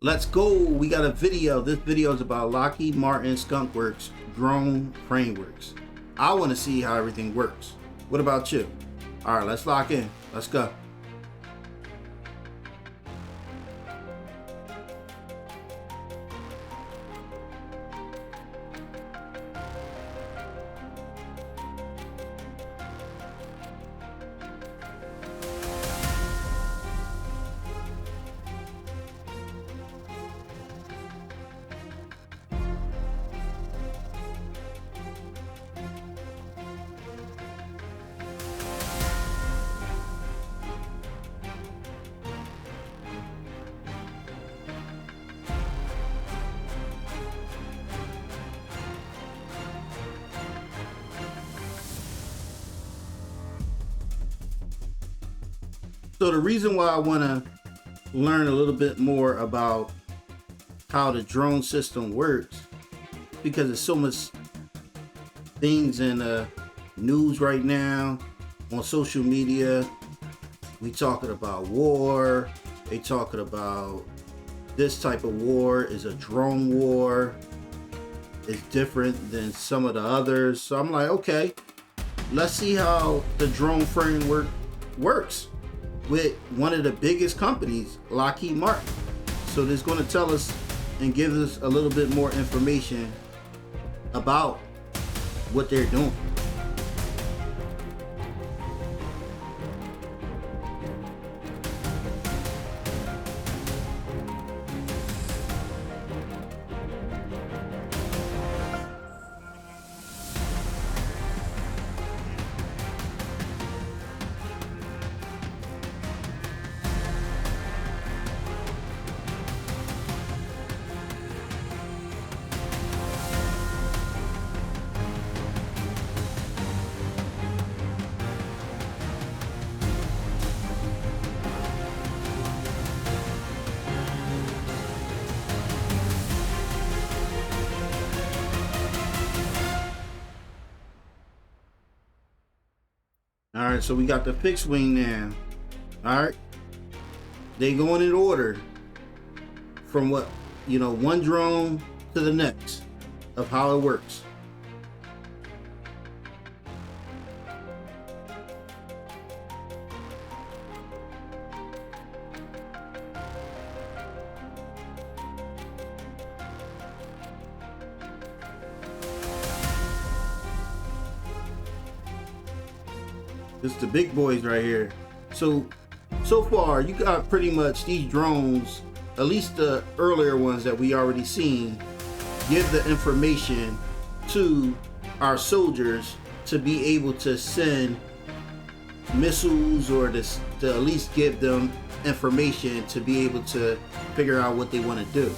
Let's go. We got a video. This video is about Lockheed Martin Skunk Works drone frameworks. I want to see how everything works. What about you? All right, let's lock in. Let's go. So the reason why I want to learn a little bit more about how the drone system works, because there's so much things in the news right now on social media. We talking about war. They talking about this type of war is a drone war. It's different than some of the others. So I'm like, okay, let's see how the drone framework works with one of the biggest companies, Lockheed Martin. So this is going to tell us and give us a little bit more information about what they're doing. All right, so we got the fixed wing now. All right, they going in order from what, one drone to the next of how it works. It's the big boys right here. So far you got pretty much these drones, at least the earlier ones that we already seen, give the information to our soldiers to be able to send missiles, or to at least give them information to be able to figure out what they want to do.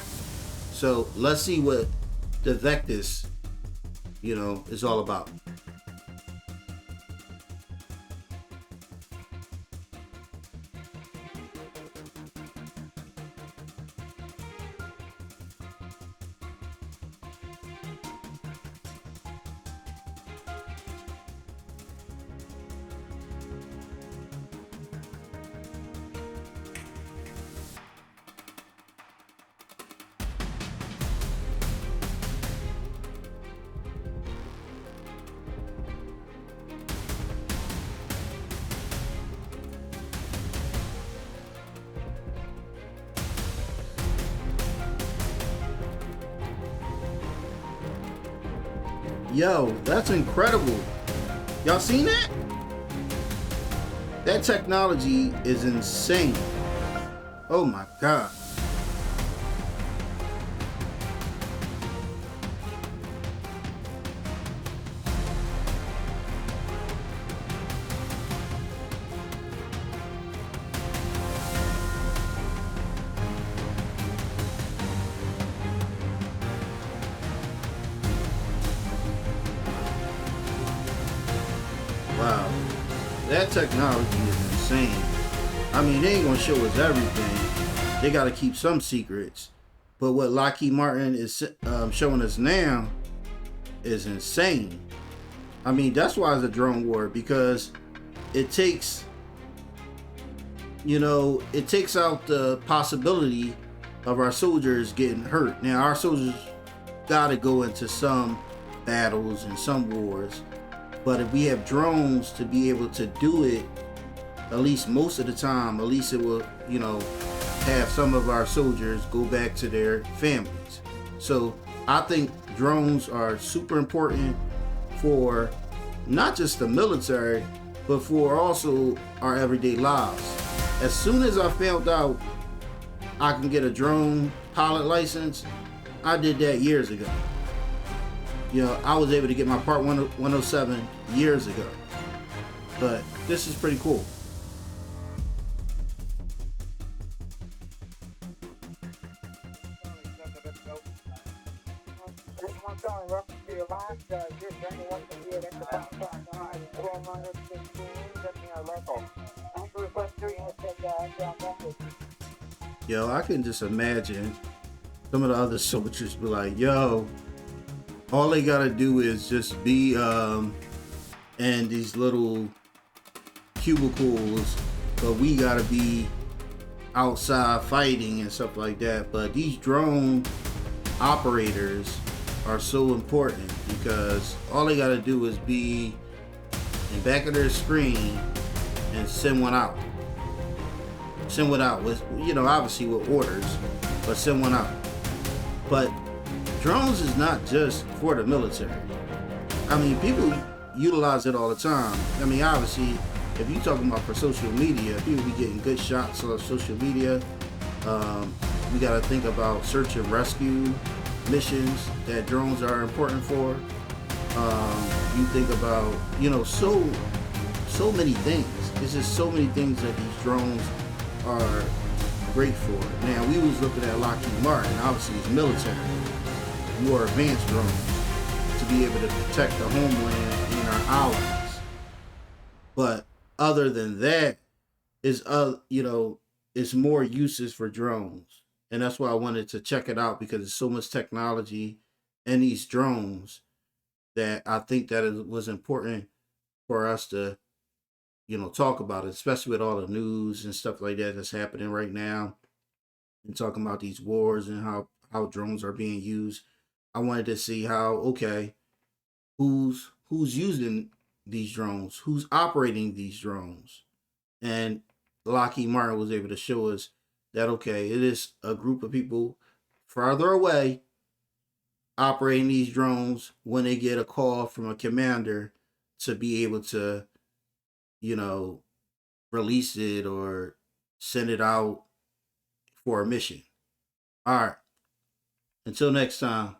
So let's see what the Vectis, is all about. Yo, that's incredible. Y'all seen that? That technology is insane. Oh my God. Wow, that technology is insane. I mean, they ain't gonna show us everything. They gotta keep some secrets. But what Lockheed Martin is showing us now is insane. I mean, that's why it's a drone war, because it takes, it takes out the possibility of our soldiers getting hurt. Now our soldiers got to go into some battles and some wars, but if we have drones to be able to do it, at least most of the time, at least it will, have some of our soldiers go back to their families. So I think drones are super important for not just the military, but for also our everyday lives. As soon as I found out I can get a drone pilot license, I did that years ago. I was able to get my Part 107 years ago. But this is pretty cool. I can just imagine some of the other soldiers be like, yo, all they gotta do is just be in these little cubicles, but we gotta be outside fighting and stuff like that. But these drone operators are so important because all they gotta do is be in back of their screen and send one out. Send one out with, obviously with orders, but send one out. But drones is not just for the military. I mean, people utilize it all the time. I mean, obviously, if you're talking about for social media, people be getting good shots on social media. We got to think about search and rescue missions that drones are important for. You think about, so many things. There's just so many things that these drones are great for. Now, we was looking at Lockheed Martin, obviously it's military, more advanced drones to be able to protect the homeland and our allies. But other than that, is it's more uses for drones, and that's why I wanted to check it out because there's so much technology in these drones that I think that it was important for us to talk about it, especially with all the news and stuff like that that's happening right now, and talking about these wars and how drones are being used. I wanted to see how who's using these drones, who's operating these drones, and Lockheed Martin was able to show us that it is a group of people farther away operating these drones when they get a call from a commander to be able to you know release it or send it out for a mission. All right, until next time.